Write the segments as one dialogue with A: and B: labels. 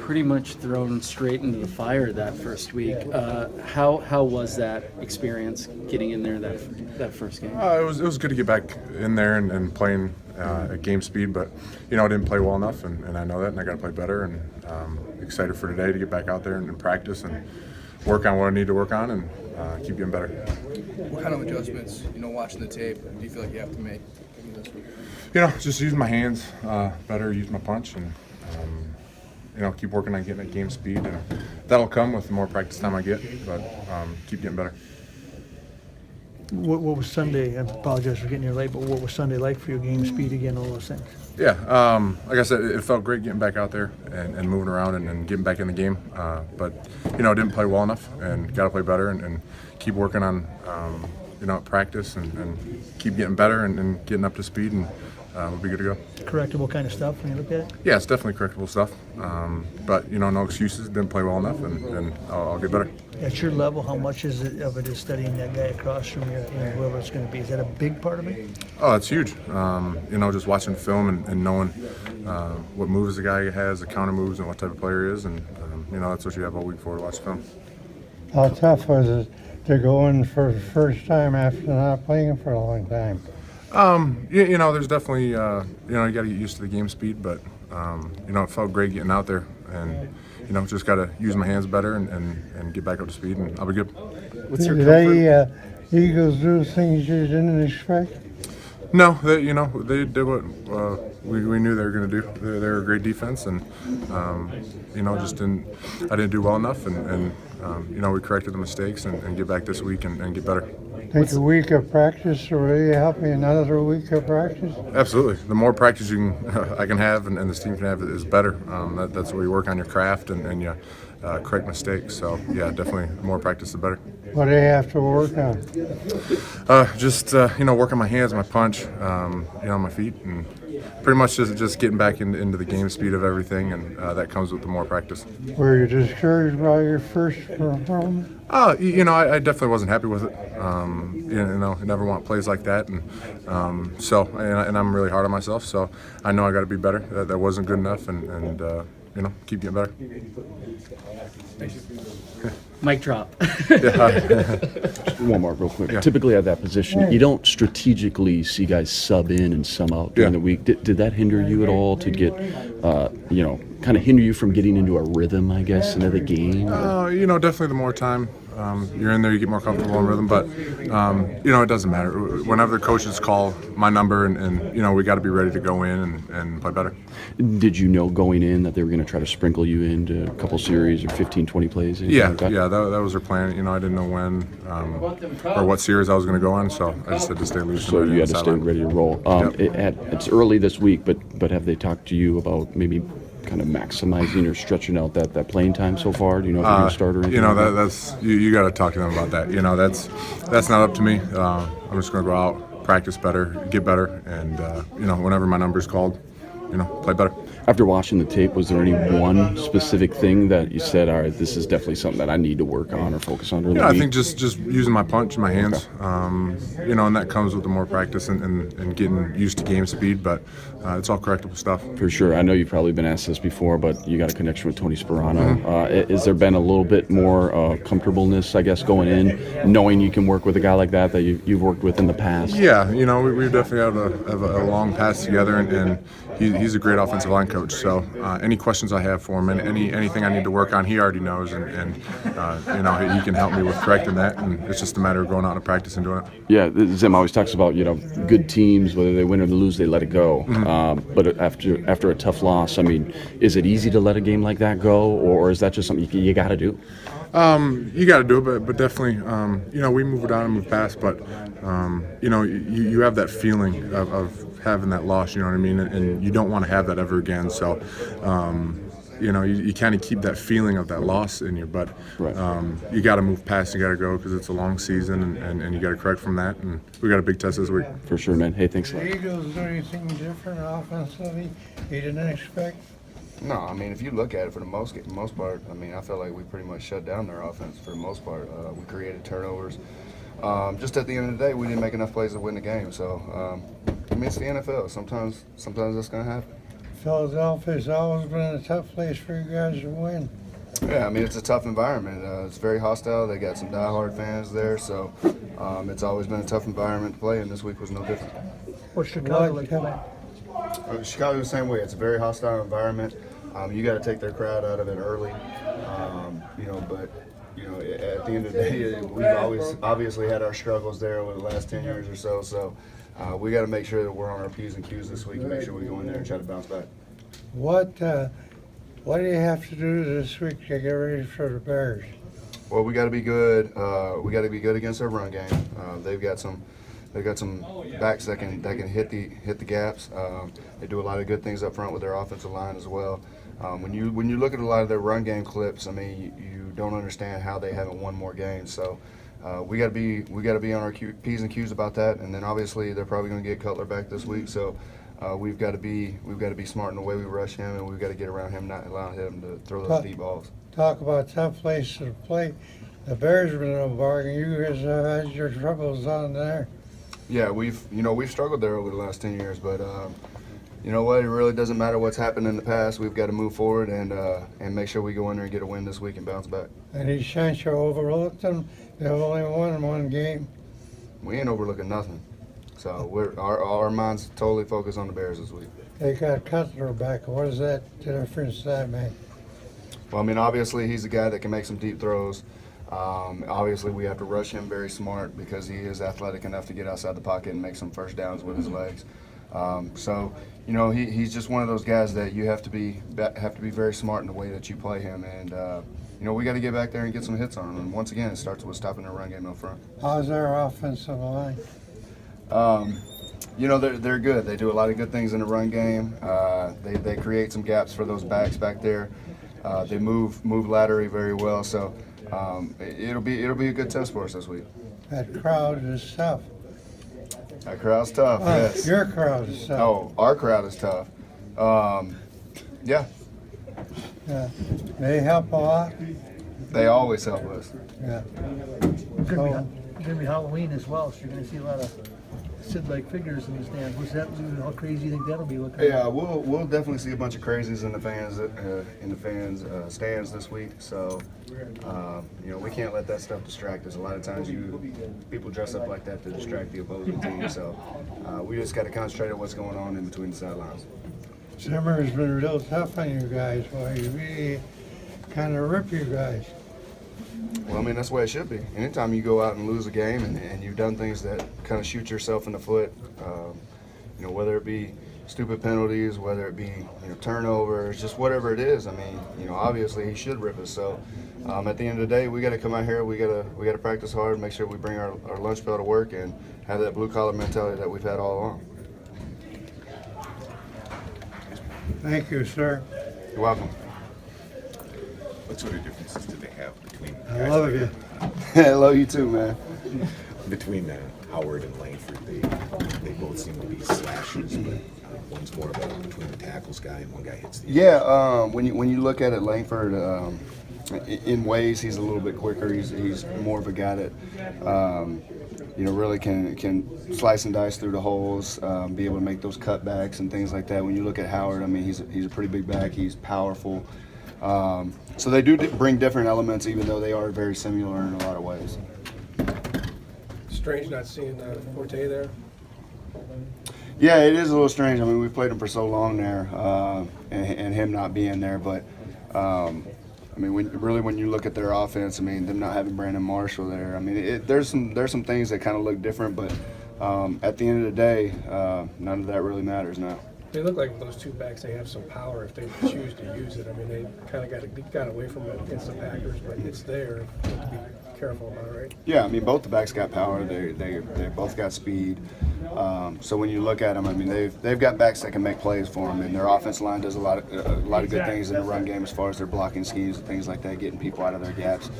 A: pretty much thrown straight into the fire that first week. How was that experience getting in there that first game?
B: It was good to get back in there and playing at game speed, but I didn't play well enough, and I know that, and I got to play better. And excited for today to get back out there and practice and work on what I need to work on and keep getting better.
C: What kind of adjustments, watching the tape, do you feel like you have to make this week?
B: Just use my hands better, use my punch, and keep working on getting at game speed, and that'll come with the more practice time I get. But keep getting better.
D: What was Sunday? I apologize for getting here late, but what was Sunday like for your game speed again, all those things?
B: Yeah, like I said, it felt great getting back out there and moving around and getting back in the game. But didn't play well enough, and got to play better and keep working on practice and keep getting better and getting up to speed, and we'll be good to go.
D: Correctable kind of stuff when you look at it?
B: Yeah, it's definitely correctable stuff. But no excuses. Didn't play well enough, and I'll get better.
D: At your level, how much of it is studying that guy across from you, whoever it's going to be? Is that a big part of it?
B: Oh, it's huge. Just watching film and knowing what moves the guy has, the counter moves, and what type of player he is, and that's what you have all week for to watch film.
E: How tough was it to go in for the first time after not playing for a long time?
B: There's definitely you got to get used to the game speed, but it felt great getting out there, and just got to use my hands better and get back up to speed, and I'll be good.
A: What's your
E: Did Eagles do things you didn't expect?
B: No, they did what we knew they were going to do. They're a great defense, and I didn't do well enough, and we corrected the mistakes and get back this week and get better.
E: Take a week of practice, or will you help me another week of practice?
B: Absolutely. The more practice I can have and this team can have is better. That's where you work on your craft and you correct mistakes. So, yeah, definitely the more practice, the better.
E: What do you have to work on?
B: Work on my hands, my punch, my feet, and pretty much just getting back into the game speed of everything, and that comes with the more practice.
E: Were you discouraged by your first performance?
B: I definitely wasn't happy with it. I never want plays like that, and I'm really hard on myself. So I know I got to be better. That wasn't good enough, and keep getting better.
A: Mic drop.
F: One more real quick.
B: Yeah.
F: Typically at that position, you don't strategically see guys sub in and sum out during the week. Did that hinder you at all to get, kind of hinder you from getting into a rhythm, I guess, into the game?
B: Definitely the more time you're in there, you get more comfortable in rhythm. But, it doesn't matter. Whenever the coaches call my number, and we got to be ready to go in and play better.
F: Did you know going in that they were going to try to sprinkle you into a couple series or 15, 20 plays?
B: Yeah, that was their plan. I didn't know when or what series I was going to go on, so I just had to stay loose.
F: So you had to stay ready to roll. It's early this week, but have they talked to you about maybe kind of maximizing or stretching out that playing time so far? Do you know if you're going to start or anything?
B: That's you got to talk to them about that. That's not up to me. I'm just going to go out, practice better, get better, and whenever my number's called, play better.
F: After watching the tape, was there any one specific thing that you said, all right, this is definitely something that I need to work on or focus on?
B: I think just using my punch and my hands, and that comes with the more practice and getting used to game speed, but it's all correctable stuff.
F: For sure. I know you've probably been asked this before, but you got a connection with Tony Sperano. Has there been a little bit more comfortableness, I guess, going in, knowing you can work with a guy like that you've worked with in the past?
B: Yeah, we've definitely have a long pass together, and he's a great offensive line coach. So any questions I have for him, and anything I need to work on, he already knows, and he can help me with correcting that. And it's just a matter of going out and practice and doing it.
F: Yeah, Zim always talks about good teams, whether they win or lose, they let it go. But after a tough loss, I mean, is it easy to let a game like that go, or is that just something you got to do?
B: You got to do it, but definitely, we move it on and move past. But you have that feeling of having that loss, you know what I mean, and you don't want to have that ever again. So, you kind of keep that feeling of that loss in you, but you got to move past. You got to go because it's a long season, and you got to correct from that. And we got a big test this week.
F: For sure, man. Hey, thanks a lot.
E: The Eagles do anything different offensively you didn't expect?
C: No, I mean, if you look at it for the most part, I mean, I feel like we pretty much shut down their offense for the most part. We created turnovers. Just at the end of the day, we didn't make enough plays to win the game. So, I mean, it's the NFL. Sometimes that's going to happen.
E: Philadelphia's always been a tough place for you guys to win.
C: Yeah, I mean, it's a tough environment. It's very hostile. They got some diehard fans there, so it's always been a tough environment to play, and this week was no different.
D: What's Chicago like
E: What,
D: playing?
C: Chicago the same way. It's a very hostile environment. You got to take their crowd out of it early, but at the end of the day, we've always obviously had our struggles there over the last 10 years or so. So we got to make sure that we're on our P's and Q's this week and make sure we go in there and try to bounce back.
E: what do you have to do this week to get ready for the Bears?
C: Well, we got to be good. We got to be good against their run game. They've got some backs that can hit the gaps. They do a lot of good things up front with their offensive line as well. When you look at a lot of their run game clips, I mean, you don't understand how they haven't won more games. So we got to be on our P's and Q's about that. And then obviously they're probably going to get Cutler back this week. So we've got to be smart in the way we rush him, and we've got to get around him, not allowing him to throw those deep balls.
E: Talk about tough place to play. The Bears have been no bargain. You guys have had your troubles on there.
C: Yeah, we've struggled there over the last 10 years, but you know what? It really doesn't matter what's happened in the past. We've got to move forward and make sure we go in there and get a win this week and bounce back.
E: Any chance you overlooked them? They've only won one game.
C: We ain't overlooking nothing. So our mind's totally focused on the Bears this week.
E: They got Cutler back. What does that difference that make?
C: Well, I mean, obviously he's a guy that can make some deep throws. Obviously we have to rush him very smart because he is athletic enough to get outside the pocket and make some first downs with his legs. He's just one of those guys that you have to be very smart in the way that you play him, and we got to get back there and get some hits on him. And once again, it starts with stopping the run game up front.
E: How's their offensive line?
C: They're good. They do a lot of good things in the run game. They create some gaps for those backs back there. They move laterally very well. So it'll be a good test for us this week.
E: That crowd is tough.
C: That crowd's tough. Yes.
E: Your crowd is tough.
C: Oh, our crowd is tough. Yeah,
E: Yeah. They help a lot.
C: they always help us.
E: Yeah.
D: It's gonna be Halloween as well, so you're gonna see a lot of Sid-like figures in the stands. What's that? How crazy you think that'll be looking?
C: Yeah, we'll definitely see a bunch of crazies in the fans stands this week. So we can't let that stuff distract us. A lot of times people dress up like that to distract the opposing team. So we just got to concentrate on what's going on in between the sidelines.
E: Zimmer's been real tough on you guys. Well, you really kind of rip you guys.
C: Well, I mean, that's the way it should be. Anytime you go out and lose a game and you've done things that kind of shoot yourself in the foot, whether it be stupid penalties, whether it be turnovers, just whatever it is. I mean, obviously he should rip us. So at the end of the day, we got to come out here. We got to practice hard, make sure we bring our lunch pail to work, and have that blue collar mentality that we've had all along.
E: Thank you, sir.
C: You're welcome.
G: What sort of differences do they have between
E: I love you.
C: I love you too, man.
G: between Howard and Langford? They both seem to be slashers, but one's more of a between the tackles guy, and one guy hits the.
C: Yeah, when you look at it, Langford, in ways he's a little bit quicker. He's more of a guy that really can slice and dice through the holes, be able to make those cutbacks and things like that. When you look at Howard, I mean, he's a pretty big back. He's powerful. So they do bring different elements, even though they are very similar in a lot of ways.
H: Strange not seeing Forte there.
C: Yeah, it is a little strange. I mean, we've played him for so long there, and him not being there. But when you look at their offense, I mean, them not having Brandon Marshall there. I mean, there's some things that kind of look different, but at the end of the day, none of that really matters now.
H: They look like those two backs. They have some power if they choose to use it. I mean, they kind of got away from it against the Packers, but it's there. You have to be careful about it, right?
C: Yeah, I mean, both the backs got power. They both got speed. So when you look at them, I mean, they've got backs that can make plays for them, and their offensive line does a lot of good things in the run game as far as their blocking schemes and things like that, getting people out of their gaps.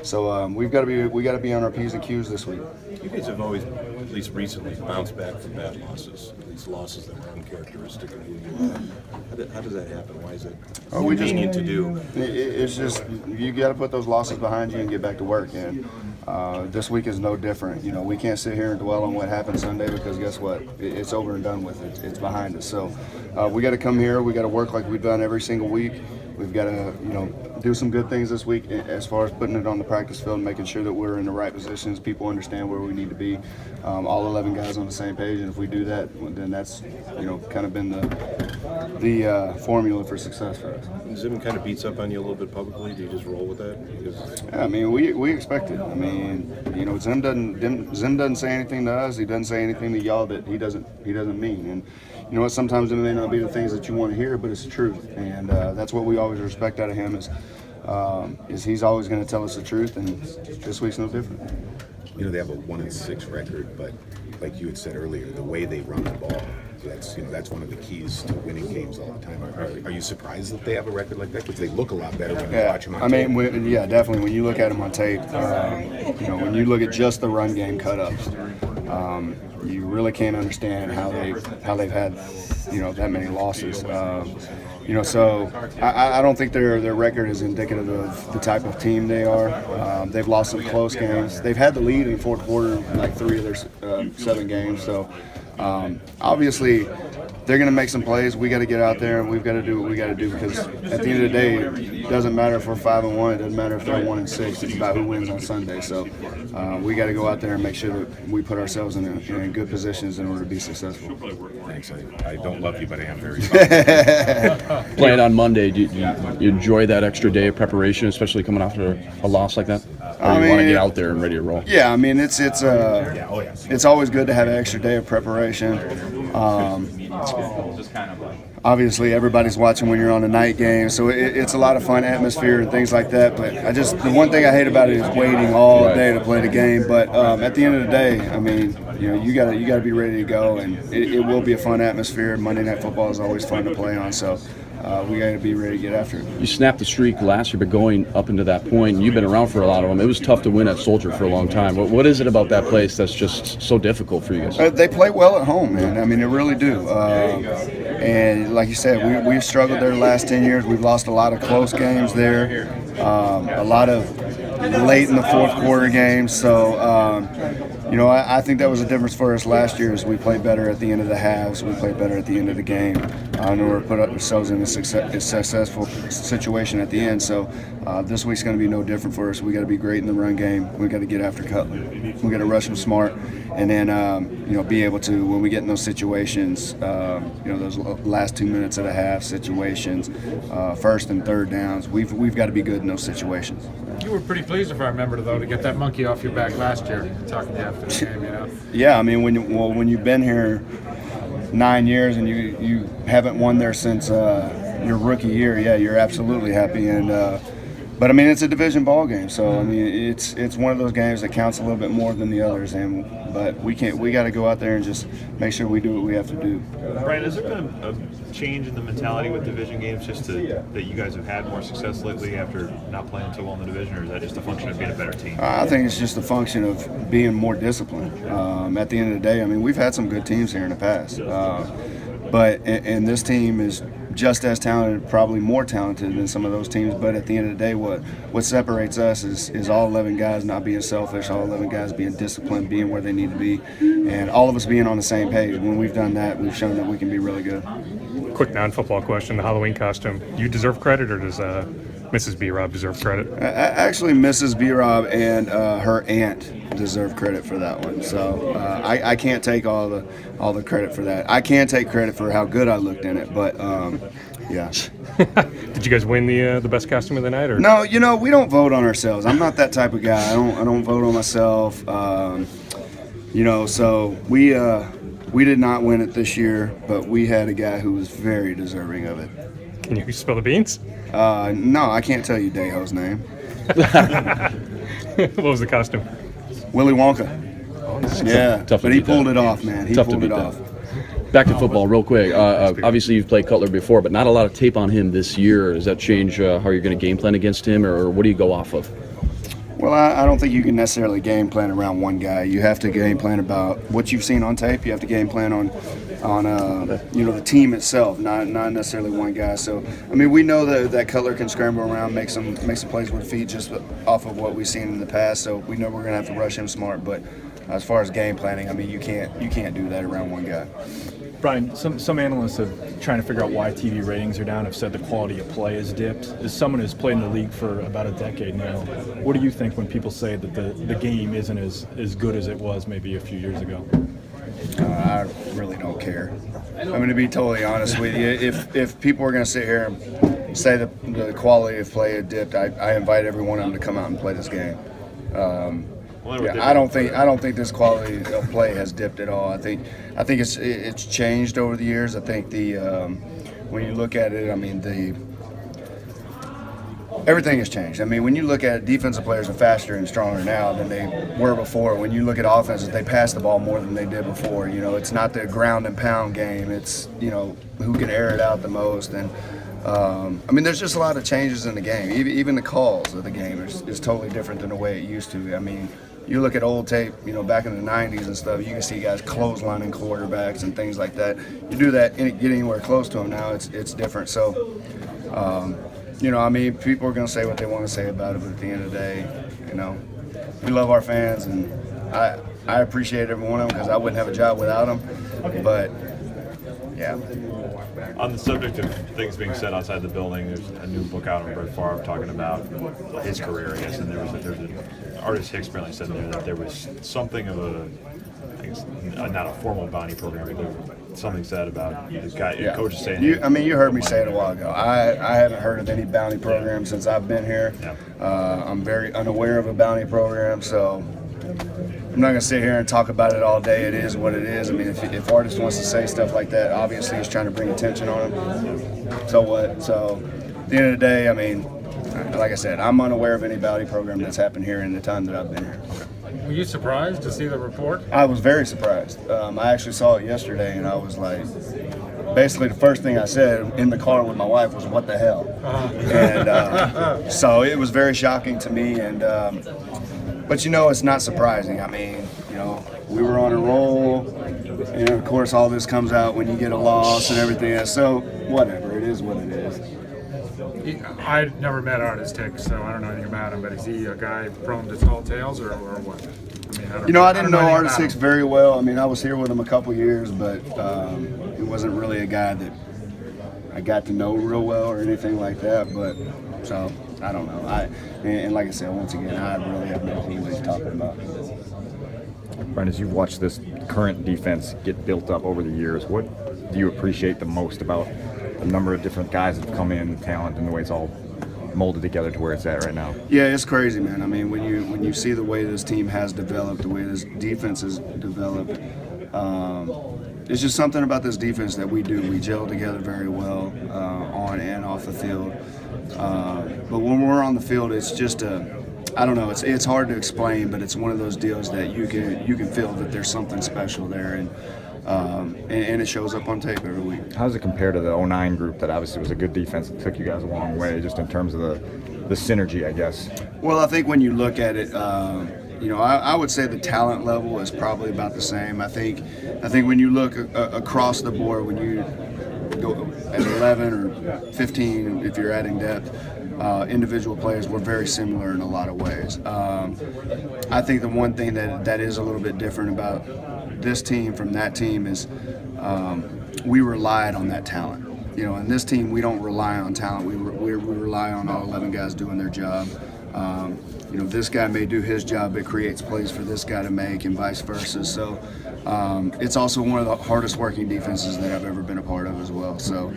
C: So we got to be on our P's and Q's this week.
I: You guys have always, at least recently, bounced back from bad losses. These losses that are uncharacteristic of who you are. How does that happen? Why is it convenient to do?
C: It's just you got to put those losses behind you and get back to work. And This week is no different. You know, we can't sit here and dwell on what happened Sunday because guess what? It's over and done with. It's behind us. So we got to come here. We got to work like we've done every single week. We've got to, you know, do some good things this week as far as putting it on the practice field and making sure that we're in the right positions. People understand where we need to be. All 11 guys on the same page, and if we do that, then that's, you know, kind of been the formula for success for us.
I: Zim kind of beats up on you a little bit publicly. Do you just roll with that? Because
C: Yeah, I mean, we expect it. I mean, you know, Zim doesn't say anything to us. He doesn't say anything to y'all that he doesn't mean. And you know what? Sometimes it may not be the things that you want to hear, but it's the truth. And that's what we always respect out of him is he's always going to tell us the truth. And this week's no different.
G: You know, they have a 1-6 record, but like you had said earlier, the way they run the ball, that's one of the keys to winning games all the time. Are you surprised that they have a record like that? Because they look a lot better when you watch them on tape.
C: Yeah, definitely. When you look at them on tape, you know, when you look at just the run game cut-ups, you really can't understand how they've had, you know, that many losses. You know, so I don't think their record is indicative of the type of team they are. They've lost some close games. They've had the lead in the fourth quarter in like 3 of their 7 games. So obviously they're going to make some plays. We got to get out there and we've got to do what we got to do because at the end of the day, it doesn't matter if we're 5-1. It doesn't matter if they're 1-6. It's about who wins on Sunday. So we got to go out there and make sure that we put ourselves in good positions in order to be successful.
G: Thanks. I don't love you, but I am very sorry.
F: Playing on Monday, do you enjoy that extra day of preparation, especially coming after a loss like that? Or you want to get out there and ready to roll?
C: Yeah, I mean it's always good to have an extra day of preparation. Obviously, everybody's watching when you're on a night game, so it's a lot of fun atmosphere and things like that. But the one thing I hate about it is waiting all day to play the game. But at the end of the day, I mean, you know, you gotta be ready to go, and it will be a fun atmosphere. Monday Night Football is always fun to play on, so we got to be ready to get after it.
F: You snapped the streak last year, but going up into that point, and you've been around for a lot of them. It was tough to win at Soldier for a long time. What is it about that place that's just so difficult for you guys?
C: They play well at home, man. I mean, they really do. And like you said, we've struggled there the last 10 years. We've lost a lot of close games there, a lot of late in the fourth quarter games. So, you know, I think that was a difference for us last year is we played better at the end of the halves. We played better at the end of the game in order to put ourselves in a successful situation at the end. So this week's going to be no different for us. We got to be great in the run game. We got to get after Cutler. We got to rush them smart, and then you know, be able to, when we get in those situations, you know, those last 2 minutes of the half situations, first and third downs. We've got to be good in those situations.
J: You were pretty pleased, if I remember, though, to get that monkey off your back last year. Talking to you after the game, you know.
C: Yeah, I mean, when you've been here 9 years and you haven't won there since your rookie year, yeah, you're absolutely happy. And but I mean, it's a division ball game, so I mean, it's one of those games that counts a little bit more than the others. But we got to go out there and just make sure we do what we have to do.
K: Brian, has there been a change in the mentality with division games, just that you guys have had more success lately after not playing so well in the division, or is that just a function of being a better team?
C: I think it's just a function of being more disciplined. At the end of the day, I mean, we've had some good teams here in the past, but and this team is just as talented, probably more talented than some of those teams. But at the end of the day, what separates us is all 11 guys not being selfish, all 11 guys being disciplined, being where they need to be, and all of us being on the same page. When we've done that, we've shown that we can be really good.
L: Quick non-football question: the Halloween costume. You deserve credit, or does Mrs. B-Rob deserve credit?
C: Actually, Mrs. B-Rob and her aunt deserve credit for that one. So I can't take all the credit for that. I can take credit for how good I looked in it, but yeah.
L: Did you guys win the best costume of the night? Or?
C: No, you know, we don't vote on ourselves. I'm not that type of guy. I don't vote on myself. You know, so we did not win it this year, but we had a guy who was very deserving of it.
L: Can you spill the beans?
C: No, I can't tell you Daho's name.
L: What was the costume?
C: Willy Wonka. Yeah,
F: tough
C: but he pulled it off, man. He pulled it off.
F: Back to football real quick. Obviously, you've played Cutler before, but not a lot of tape on him this year. Does that change how you're going to game plan against him, or what do you go off of?
C: Well, I don't think you can necessarily game plan around one guy. You have to game plan about what you've seen on tape. You have to game plan on the team itself, not necessarily one guy. So, I mean, we know that Cutler can scramble around, make some plays with feet just off of what we've seen in the past. So we know we're going to have to rush him smart. But as far as game planning, I mean, you can't do that around one guy.
M: Brian, some analysts have trying to figure out why TV ratings are down, have said the quality of play has dipped. As someone who's played in the league for about a decade now, what do you think when people say that the game isn't as good as it was maybe a few years ago?
C: I really don't care. I'm going to be totally honest with you. If people are going to sit here and say the quality of play had dipped, I invite every one of them to come out and play this game. I don't think this quality of play has dipped at all. I think it's changed over the years. I think when you look at it, I mean everything has changed. I mean, when you look at it, defensive players are faster and stronger now than they were before. When you look at offenses, they pass the ball more than they did before. You know, it's not the ground and pound game. It's, you know, who can air it out the most. And I mean, there's just a lot of changes in the game. Even the calls of the game is totally different than the way it used to. I mean, you look at old tape, you know, back in the 90s and stuff, you can see guys clotheslining quarterbacks and things like that. You do that, get anywhere close to them now, it's different. So, you know, I mean, people are going to say what they want to say about it, but at the end of the day, you know, we love our fans, and I appreciate every one of them because I wouldn't have a job without them. But, yeah.
K: On the subject of things being said outside the building, there's a new book out on Brett Favre talking about his career, I guess, and there's an Artis Hicks apparently said in there that there was something of I guess, not a formal bounty program, but there was something said about this guy, coach is saying.
C: You heard me say it a while ago. I haven't heard of any bounty program since I've been here. Yeah. I'm very unaware of a bounty program, so I'm not going to sit here and talk about it all day. It is what it is. I mean, if Artis wants to say stuff like that, obviously he's trying to bring attention on him. So what? So at the end of the day, I mean, like I said, I'm unaware of any bounty program that's happened here in the time that I've been here.
J: Were you surprised to see the report?
C: I was very surprised. I actually saw it yesterday, and I was like, basically the first thing I said in the car with my wife was, "What the hell?" And so it was very shocking to me. And but you know, it's not surprising. I mean, you know, we were on a roll, and of course, all this comes out when you get a loss and everything else. So whatever, it is what it is.
J: I never met Artis Hicks, so I don't know anything about him. But is he a guy prone to tall tales, or what? I mean,
C: I didn't know Artis Hicks very well. I mean, I was here with him a couple years, but he wasn't really a guy that I got to know real well or anything like that. But so I don't know. And like I said, once again, I really have no clue what he's talking about.
N: Brian, as you've watched this current defense get built up over the years, what do you appreciate the most about the number of different guys that have come in, talent, and the way it's all molded together to where it's at right now?
C: Yeah, it's crazy, man. I mean, when you see the way this team has developed, the way this defense has developed, it's just something about this defense that we do. We gel together very well on and off the field. But when we're on the field, it's just I don't know. It's hard to explain, but it's one of those deals that you can feel that there's something special there, and it shows up on tape every week.
N: How does it compare to the 09 group that obviously was a good defense that took you guys a long way, just in terms of the synergy, I guess?
C: Well, I think when you look at it, you know, I would say the talent level is probably about the same. I think when you look across the board, when you go at 11 or 15, if you're adding depth, individual players were very similar in a lot of ways. I think the one thing that is a little bit different about this team from that team is we relied on that talent. You know, in this team, we don't rely on talent. We rely on all 11 guys doing their job. You know, this guy may do his job, but creates plays for this guy to make, and vice versa. So it's also one of the hardest working defenses that I've ever been a part of as well. So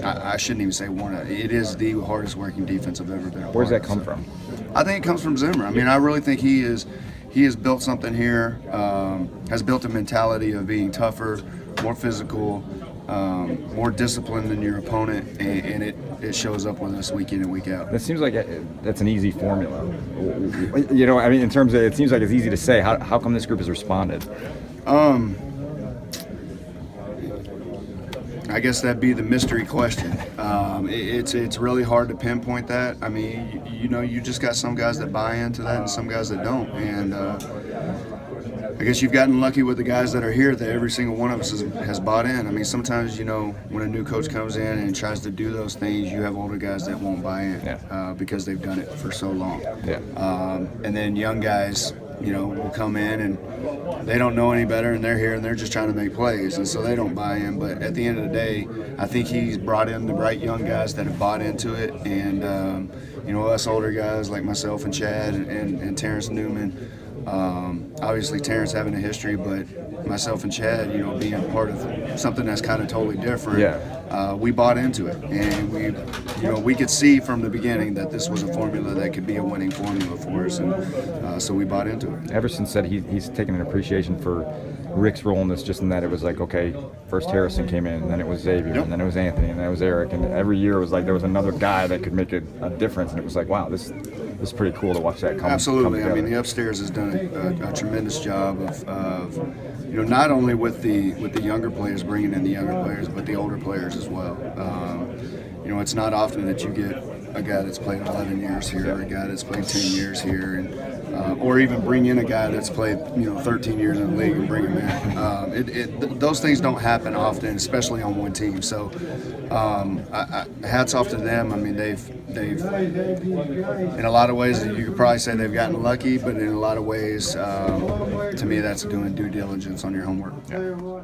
C: I shouldn't even say it is the hardest working defense I've ever been a part of.
N: Where does that come from?
C: I think it comes from Zimmer. I mean, I really think he has built something here, has built a mentality of being tougher, more physical, more disciplined than your opponent, and it shows up with us week in and week out.
N: That seems like that's an easy formula. You know, I mean, in terms of, it seems like it's easy to say. How come this group has responded?
C: I guess that'd be the mystery question. It's really hard to pinpoint that. I mean, you just got some guys that buy into that and some guys that don't. And I guess you've gotten lucky with the guys that are here that every single one of us has bought in. I mean, sometimes, when a new coach comes in and tries to do those things, you have older guys that won't buy in because they've done it for so long.
N: Yeah.
C: And then young guys, will come in and they don't know any better, and they're here and they're just trying to make plays, and so they don't buy in. But at the end of the day, I think he's brought in the right young guys that have bought into it, and us older guys like myself and Chad and Terrence Newman. Obviously Terrence having a history, but myself and Chad, being part of something that's kind of totally different. We bought into it, and we could see from the beginning that this was a formula that could be a winning formula for us, and so we bought into it.
N: Everson said he's taken an appreciation for Rick's role in this, just in that it was like, okay, first Harrison came in, and then it was Xavier, and then it was Anthony, and then it was Eric, and every year it was like there was another guy that could make a difference, and it was like, wow, this is pretty cool to watch that come.
C: Absolutely.
N: Come
C: I mean, the upstairs has done a tremendous job of not only with the younger players, bringing in the younger players, but the older players as well. It's not often that you get a guy that's played 11 years here, or a guy that's played 10 years here, and or even bring in a guy that's played 13 years in the league and bring him in. Those things don't happen often, especially on one team. So hats off to them. I mean, they've in a lot of ways you could probably say they've gotten lucky, but in a lot of ways, to me, that's doing due diligence on your homework.
N: Yeah.